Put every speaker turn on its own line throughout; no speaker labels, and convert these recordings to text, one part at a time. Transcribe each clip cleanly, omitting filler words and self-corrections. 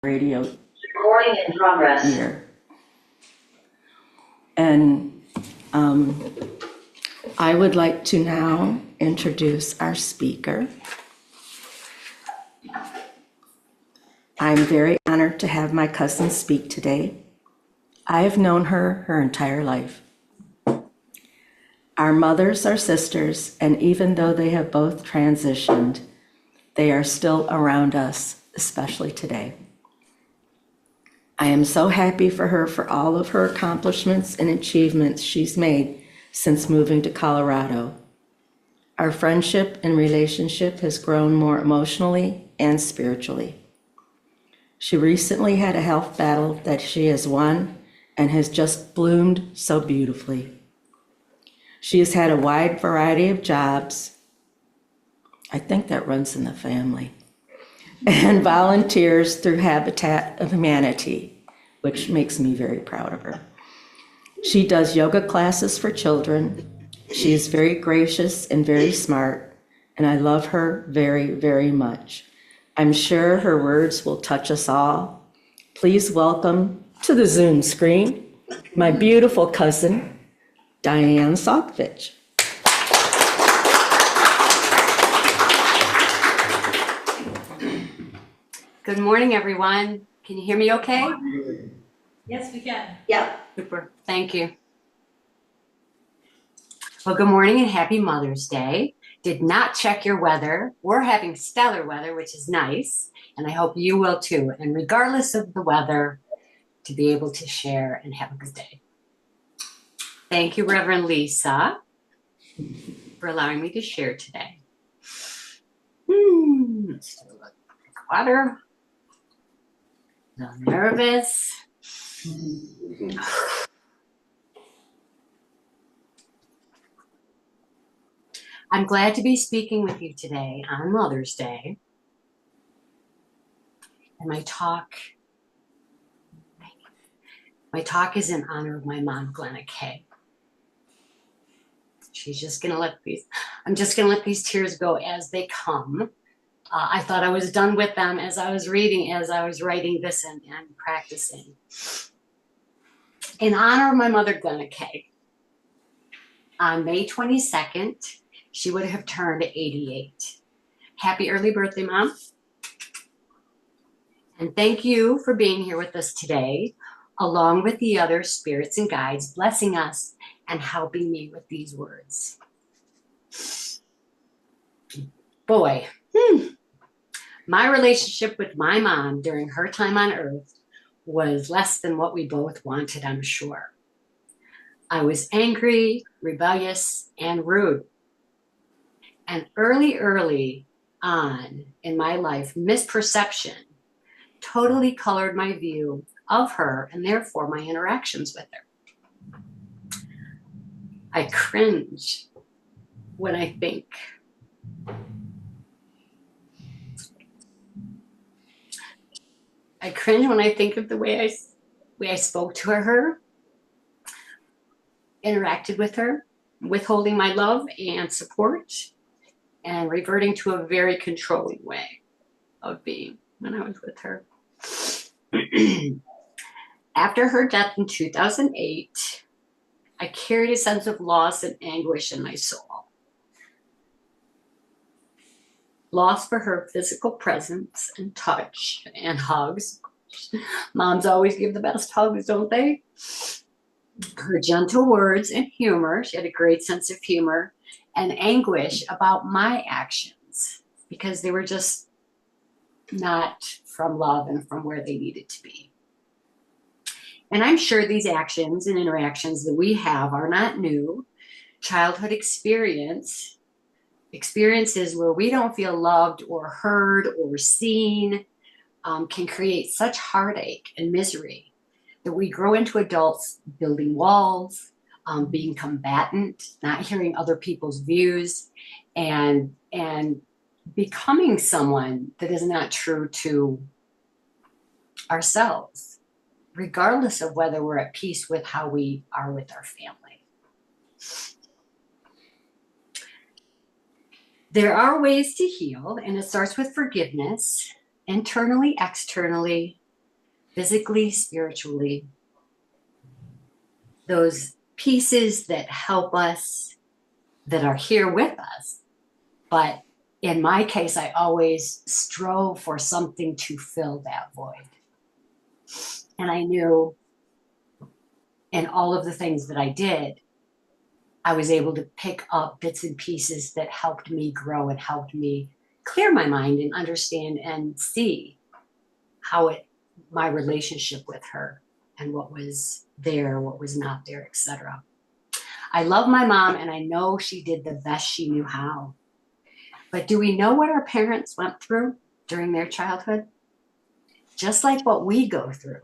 radio
Recording in progress.
year. And I would like to now introduce our speaker. I'm very honored to have my cousin speak today. I have known her entire life. Our mothers are sisters, and even though they have both transitioned, they are still around us, especially today. I am so happy for her for all of her accomplishments and achievements she's made since moving to Colorado. Our friendship and relationship has grown more emotionally and spiritually. She recently had a health battle that she has won and has just bloomed so beautifully. She has had a wide variety of jobs. I think that runs in the family. And volunteers through Habitat of Humanity, which makes me very proud of her. She does yoga classes for children. She is very gracious and very smart, and I love her very, very much. I'm sure her words will touch us all. Please welcome to the Zoom screen my beautiful cousin, Diane Salkovich.
Good morning, everyone. Can you hear me okay?
Yes, we can.
Yep. Super. Thank you. Well, good morning and happy Mother's Day. Did not check your weather. We're having stellar weather, which is nice, and I hope you will too. And regardless of the weather, to be able to share and have a good day. Thank you, Reverend Lisa, for allowing me to share today. Let's do a little water. A little nervous. I'm glad to be speaking with you today on Mother's Day. And my talk is in honor of my mom, Glenna Kay. I'm just gonna let these tears go as they come. I thought I was done with them as I was writing this and practicing. In honor of my mother, Glenna Kay, on May 22nd, she would have turned 88. Happy early birthday, Mom. And thank you for being here with us today, along with the other spirits and guides, blessing us and helping me with these words. Boy, my relationship with my mom during her time on Earth was less than what we both wanted, I'm sure. I was angry, rebellious, and rude. And early on in my life, misperception totally colored my view of her and therefore my interactions with her. I cringe when I think of the way I spoke to her, interacted with her, withholding my love and support, and reverting to a very controlling way of being when I was with her. After her death in 2008, I carried a sense of loss and anguish in my soul. Loss for her physical presence and touch and hugs. Moms always give the best hugs, don't they? Her gentle words and humor. She had a great sense of humor, and anguish about my actions because they were just not from love and from where they needed to be. And I'm sure these actions and interactions that we have are not new. Childhood experiences where we don't feel loved or heard or seen can create such heartache and misery that we grow into adults building walls, being combatant, not hearing other people's views, and becoming someone that is not true to ourselves, regardless of whether we're at peace with how we are with our family. There are ways to heal, and it starts with forgiveness, internally, externally, physically, spiritually, those pieces that help us, that are here with us. But in my case, I always strove for something to fill that void. And I knew in all of the things that I did, I was able to pick up bits and pieces that helped me grow and helped me clear my mind and understand and see how my relationship with her and what was there, what was not there, etc. I love my mom, and I know she did the best she knew how. But do we know what our parents went through during their childhood? Just like what we go through,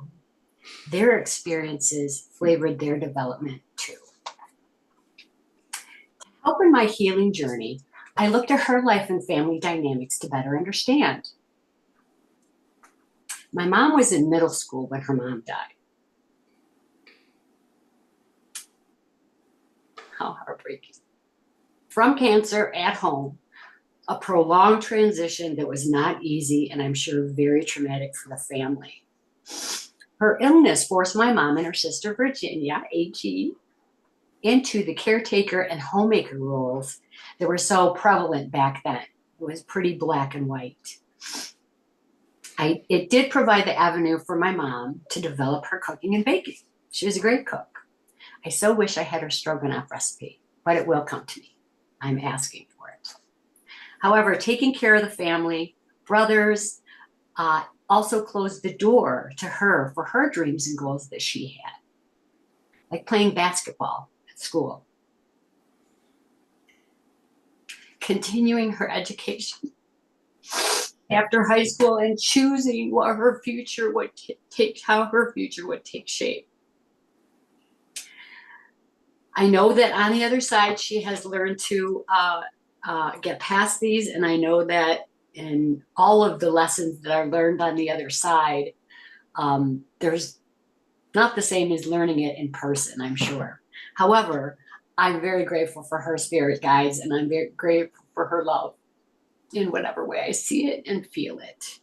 their experiences flavored their development too. To help in my healing journey, I looked at her life and family dynamics to better understand. My mom was in middle school when her mom died. How heartbreaking. From cancer at home, a prolonged transition that was not easy and I'm sure very traumatic for the family. Her illness forced my mom and her sister Virginia, AG, into the caretaker and homemaker roles that were so prevalent back then. It was pretty black and white. It did provide the avenue for my mom to develop her cooking and baking. She was a great cook. I so wish I had her stroganoff recipe, but it will come to me. I'm asking for it. However, taking care of the family, brothers, also closed the door to her for her dreams and goals that she had, like playing basketball at school, continuing her education after high school, and choosing what her future would take, how her future would take shape. I know that on the other side, she has learned to get past these, and I know that in all of the lessons that are learned on the other side, there's not the same as learning it in person, I'm sure. However, I'm very grateful for her spirit guides, and I'm very grateful for her love in whatever way I see it and feel it.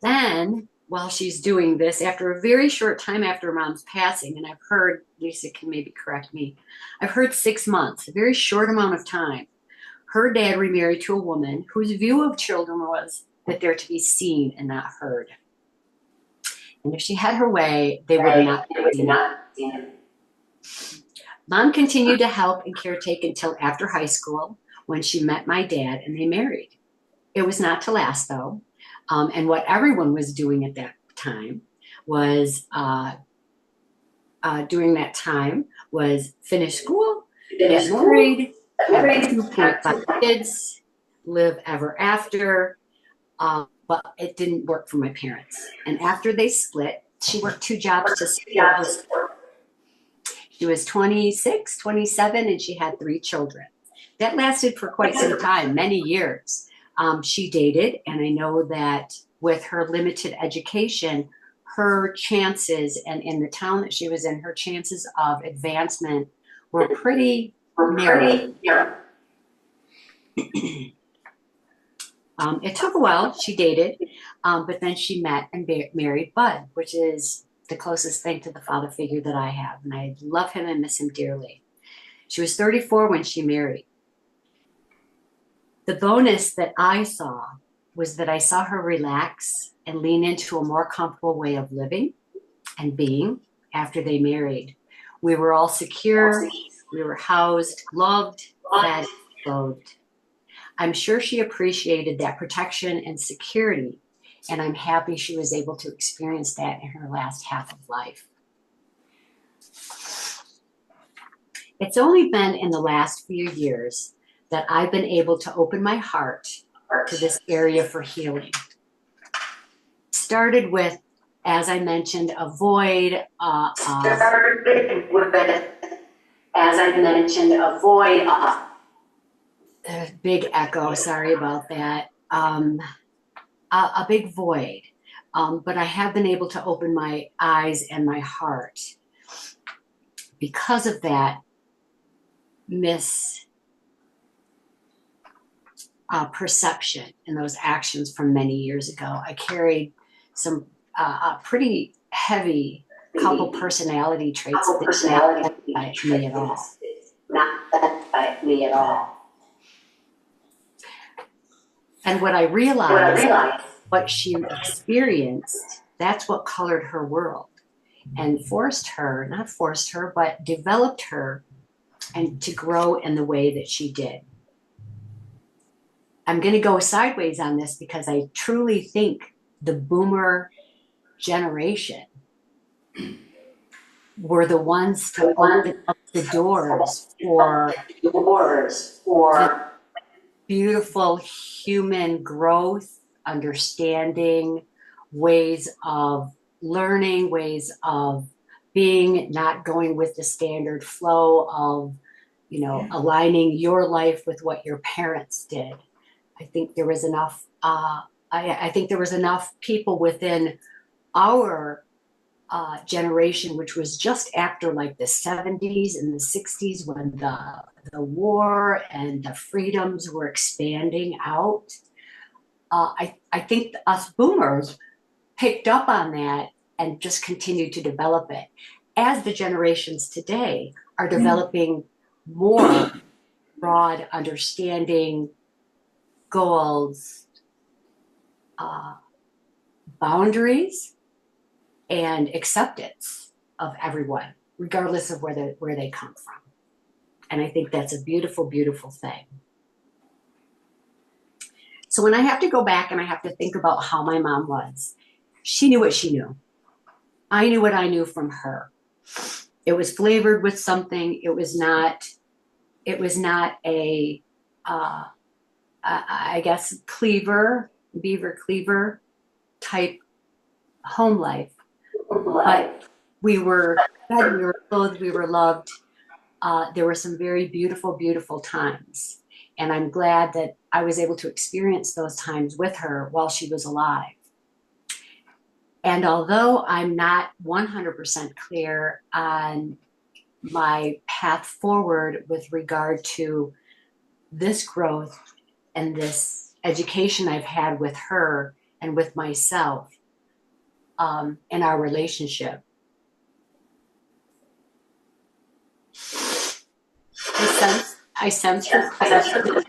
Then, while she's doing this, after a very short time after her mom's passing, and I've heard, Lisa can maybe correct me, I've heard 6 months, a very short amount of time, her dad remarried to a woman whose view of children was that they're to be seen and not heard. And if she had her way, they would not be seen. Mom continued to help and caretake until after high school, when she met my dad and they married. It was not to last, though. And what everyone was doing at that time was finish school, get married, have 2.5 kids, live ever after. But it didn't work for my parents. And after they split, she worked 2 jobs to support us. She was 26, 27, and she had 3 children. That lasted for quite some time, many years. She dated, and I know that with her limited education, her chances, and in the town that she was in, her chances of advancement were pretty narrow. It took a while. She dated, but then she met and married Bud, which is the closest thing to the father figure that I have, and I love him and miss him dearly. She was 34 when she married. The bonus that I saw was that I saw her relax and lean into a more comfortable way of living and being after they married. We were all secure. We were housed, loved, fed, clothed. I'm sure she appreciated that protection and security, and I'm happy she was able to experience that in her last half of life. It's only been in the last few years that I've been able to open my heart to this area for healing. Started with, as I mentioned, a void. Big echo, sorry about that. A big void. But I have been able to open my eyes and my heart. Because of that perception and those actions from many years ago, I carried some a pretty heavy couple personality traits
Couple
that
personality
not satisfy me at all.
not satisfy me at all.
And what I
What I
realized,
realized,
what she experienced, that's what colored her world and not forced her, but developed her and to grow in the way that she did. I'm going to go sideways on this because I truly think the boomer generation were the ones to open up the doors for the beautiful human growth, understanding, ways of learning, ways of being, not going with the standard flow of, aligning your life with what your parents did. I think there was enough. I think there was enough people within our generation, which was just after like the 70s and the 60s when the war and the freedoms were expanding out. I think us boomers picked up on that and just continued to develop it. As the generations today are developing more broad understanding, goals, boundaries, and acceptance of everyone, regardless of where they come from. And I think that's a beautiful, beautiful thing. So when I have to go back and I have to think about how my mom was, she knew what she knew. I knew what I knew from her. It was flavored with something. It was not a, I guess, beaver cleaver type home life. But we were fed, we were clothed, we were loved. There were some very beautiful, beautiful times. And I'm glad that I was able to experience those times with her while she was alive. And although I'm not 100% clear on my path forward with regard to this growth and this education I've had with her and with myself, in our relationship, I sense her patience.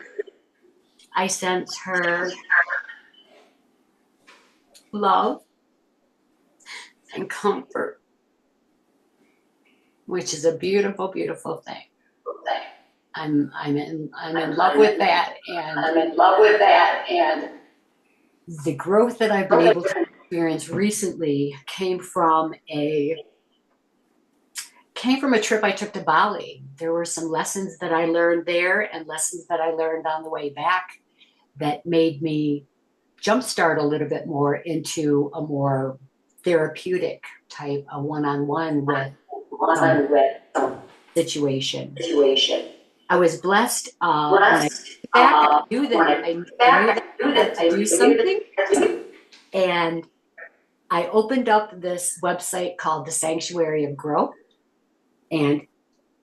I sense her love and comfort, which is a beautiful, beautiful thing. I'm in love with that, and the growth that I've been able to experience recently came from a trip I took to Bali. There were some lessons that I learned there and lessons that I learned on the way back that made me jumpstart a little bit more into a more therapeutic type, a one-on-one with situation. I was blessed when I came back. I knew that I had to do something. And I opened up this website called the Sanctuary of Growth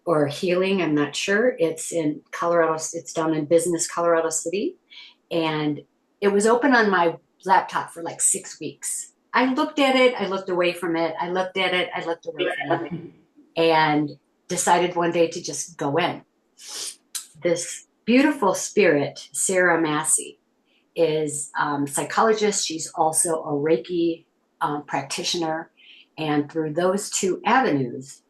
or Healing, I'm not sure. It's in Colorado. It's down in Business, Colorado City. And it was open on my laptop for like 6 weeks. I looked at it. I looked away from it. I looked at it. I looked away from it. And decided one day to just go in. This beautiful spirit, Sarah Massey, is a psychologist. She's also a Reiki practitioner. And through those two avenues,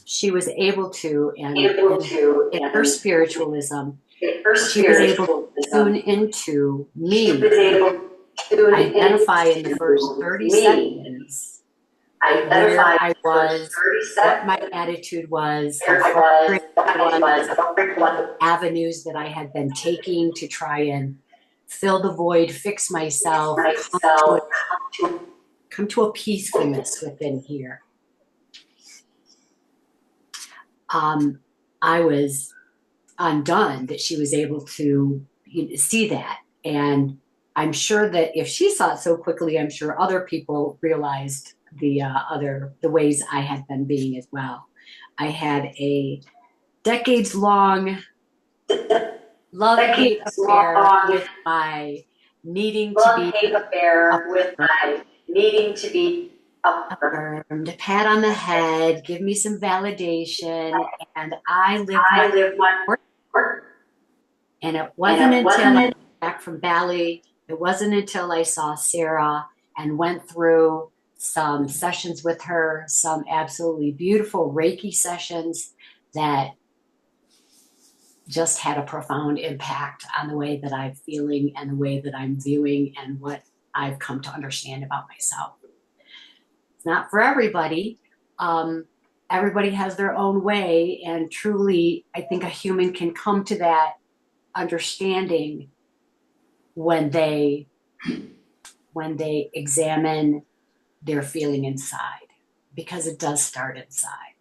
she was able to, and in her spiritualism, she was able to tune into me, identify in the first 30 seconds where I was, what my attitude was, how frustrated I was, avenues that I had been taking to try and fill the void, fix myself, come to a peacefulness within here. I was undone that she was able to see that. And I'm sure that if she saw it so quickly, I'm sure other people realized the ways I had been being as well. I had a decades-long love-hate affair with my needing to be
needing to be
affirmed, a pat on the head, give me some validation, and I live
my work.
And it wasn't until I came back from Bali, it wasn't until I saw Sarah and went through some sessions with her, some absolutely beautiful Reiki sessions that just had a profound impact on the way that I'm feeling and the way that I'm viewing and what I've come to understand about myself. It's not for everybody. Everybody has their own way, and truly, I think a human can come to that understanding when they examine their feeling inside, because it does start inside.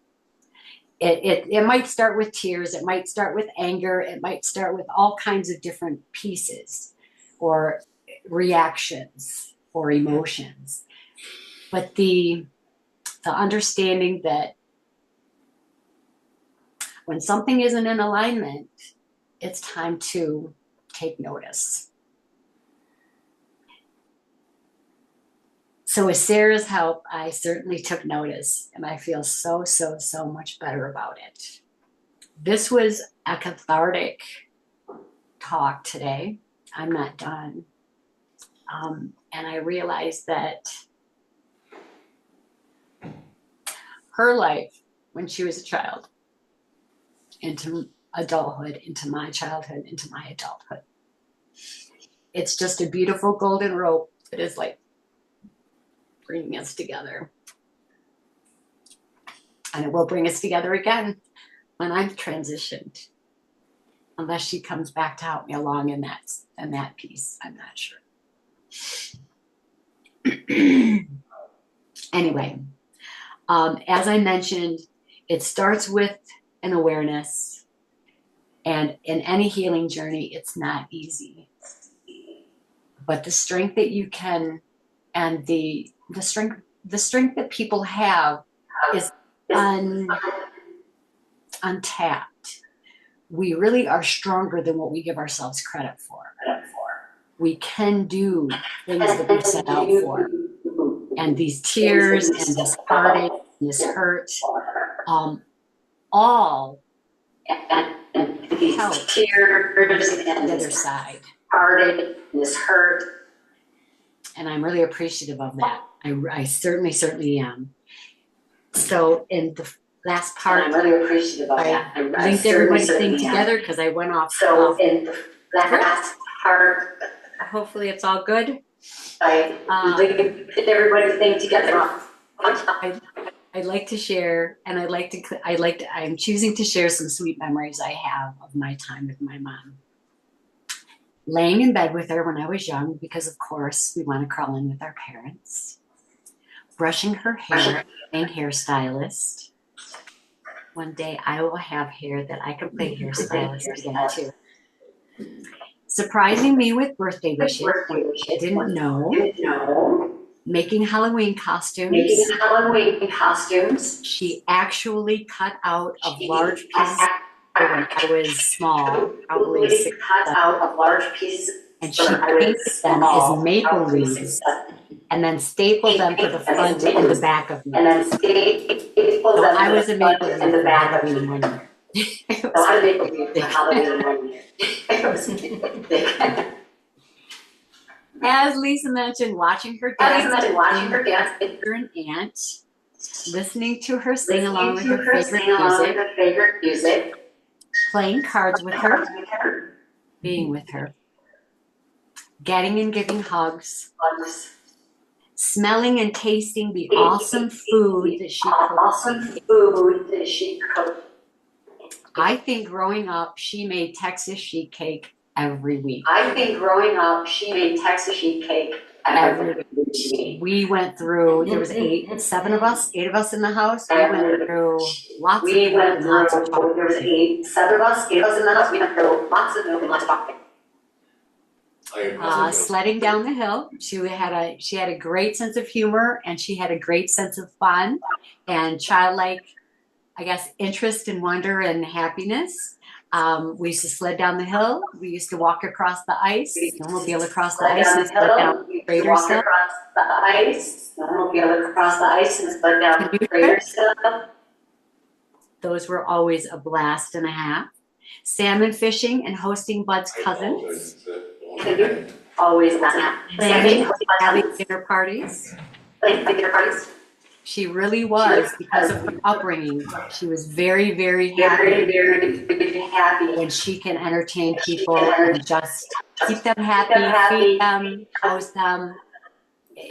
It might start with tears, it might start with anger, it might start with all kinds of different pieces or reactions or emotions. But the understanding that when something isn't in alignment, it's time to take notice. So with Sarah's help, I certainly took notice, and I feel so much better about it. This was a cathartic talk today. I'm not done. And I realized that her life when she was a child, into adulthood, into my childhood, into my adulthood, it's just a beautiful golden rope that is like bringing us together. And it will bring us together again when I've transitioned, unless she comes back to help me along in that piece. I'm not sure. Anyway, as I mentioned, it starts with an awareness, and in any healing journey, it's not easy. But the strength that you can, and the strength that people have is untapped. We really are stronger than what we give ourselves credit for. We can do things that we set out for. And these tears and this heartache and this hurt, all help
Tears
the
and
other side.
heartache, this hurt.
And I'm really appreciative of that. I certainly am. So in the last part,
I'm really appreciative of that.
I linked everybody's thing together because I went off.
So in the last part,
hopefully it's all good.
I linked everybody's thing together.
I'd like to share, and I'm choosing to share some sweet memories I have of my time with my mom. Laying in bed with her when I was young, because of course we want to crawl in with our parents. Brushing her hair, being hairstylist. One day I will have hair that I can play hairstylist again too. Surprising me with birthday wishes when I didn't know. Making Halloween costumes. She actually cut out of large pieces when I was small, probably 6 and she painted them as maple leaves and then stapled them to the front and the back of me. So I was a maple leaf in the Halloween one year. As Lisa mentioned, watching her dance with her and aunt, listening to her sing along with her favorite music, playing cards with her, being with her, getting and giving hugs, smelling and tasting the awesome food that she cooked. I think growing up, she made Texas sheet cake every week. Every week. We went through, there was 8 of us in the house. We went through lots of food and lots of chocolate.
There was 7 of us in the house. We went through lots of milk and lots of chocolate.
Sledding down the hill. She had a great sense of humor, and she had a great sense of fun and childlike, I guess, interest and wonder and happiness. We used to sled down the hill. We used to walk across the ice, snowmobile across the ice, and sled down. Crater
walked
stuff.
across the ice, snowmobile across the ice and slid down
Can you
crater stuff.
Those were always a blast and a half. Salmon fishing and hosting Bud's cousins.
Always
Planning, having dinner parties.
dinner parties.
She really was, because of her upbringing, she was very, very
Very,
happy
very happy.
when she can entertain people and just keep them happy, feed them, host them.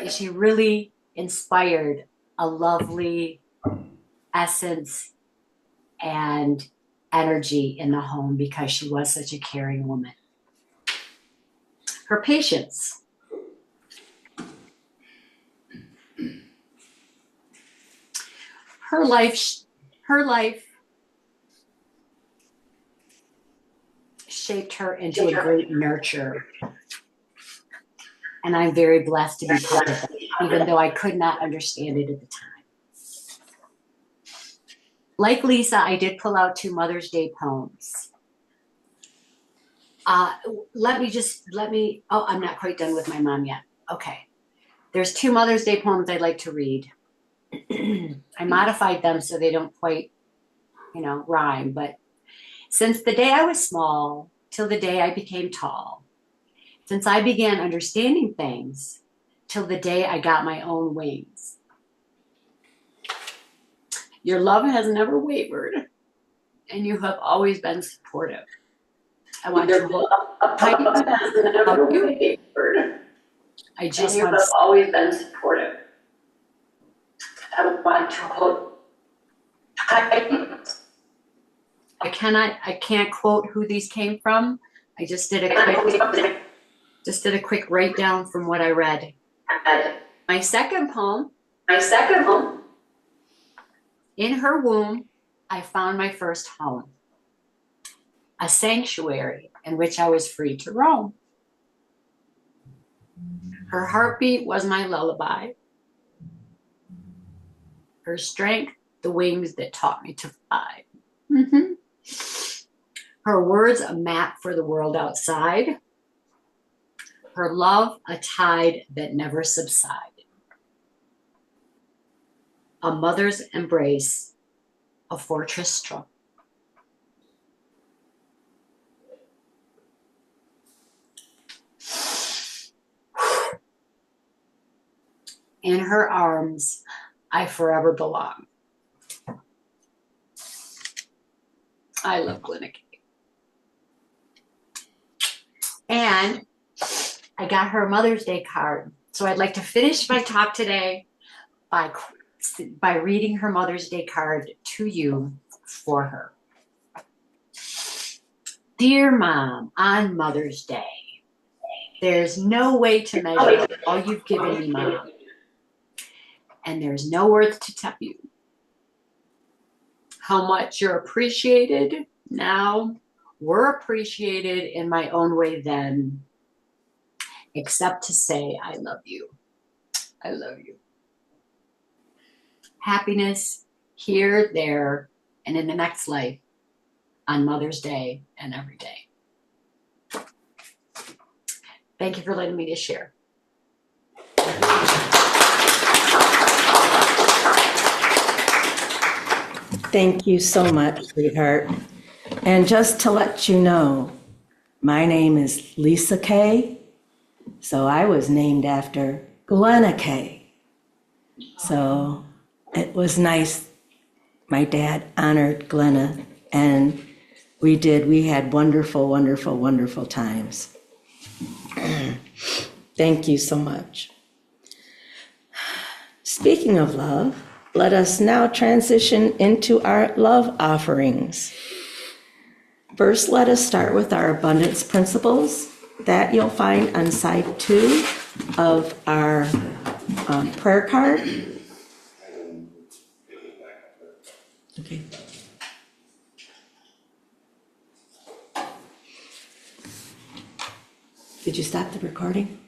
She really inspired a lovely essence and energy in the home because she was such a caring woman. Her patience. Her life shaped her into a great nurturer. And I'm very blessed to be part of that, even though I could not understand it at the time. Like Lisa, I did pull out 2 Mother's Day poems. Let me, oh, I'm not quite done with my mom yet. Okay. There's 2 Mother's Day poems I'd like to read. I modified them so they don't quite, rhyme. But since the day I was small till the day I became tall, since I began understanding things till the day I got my own wings, your love has never wavered, and you have always been supportive. I want to hold tight. I just
you
want
have
to
always been supportive. I want to hold tight.
I can't quote who these came from. I just did a quick write down from what I read. My second poem. In her womb, I found my first home, a sanctuary in which I was free to roam. Her heartbeat was my lullaby. Her strength, the wings that taught me to fly. Mm-hmm. Her words, a map for the world outside. Her love, a tide that never subsided. A mother's embrace, a fortress strong. In her arms, I forever belong. I love Glenna Kay. And I got her a Mother's Day card. So I'd like to finish my talk today by reading her Mother's Day card to you for her. Dear Mom, on Mother's Day, there's no way to measure all you've given me, Mom. And there's no words to tell you how much you're appreciated now, were appreciated in my own way then, except to say I love you. I love you. Happiness here, there, and in the next life, on Mother's Day and every day. Thank you for letting me to share.
Thank you so much, sweetheart. And just to let you know, my name is Lisa Kay, so I was named after Glenna Kay. So it was nice. My dad honored Glenna, and we had wonderful, wonderful, wonderful times. Thank you so much. Speaking of love, let us now transition into our love offerings. First, let us start with our abundance principles that you'll find on side 2 of our prayer card. Okay. Did you stop the recording?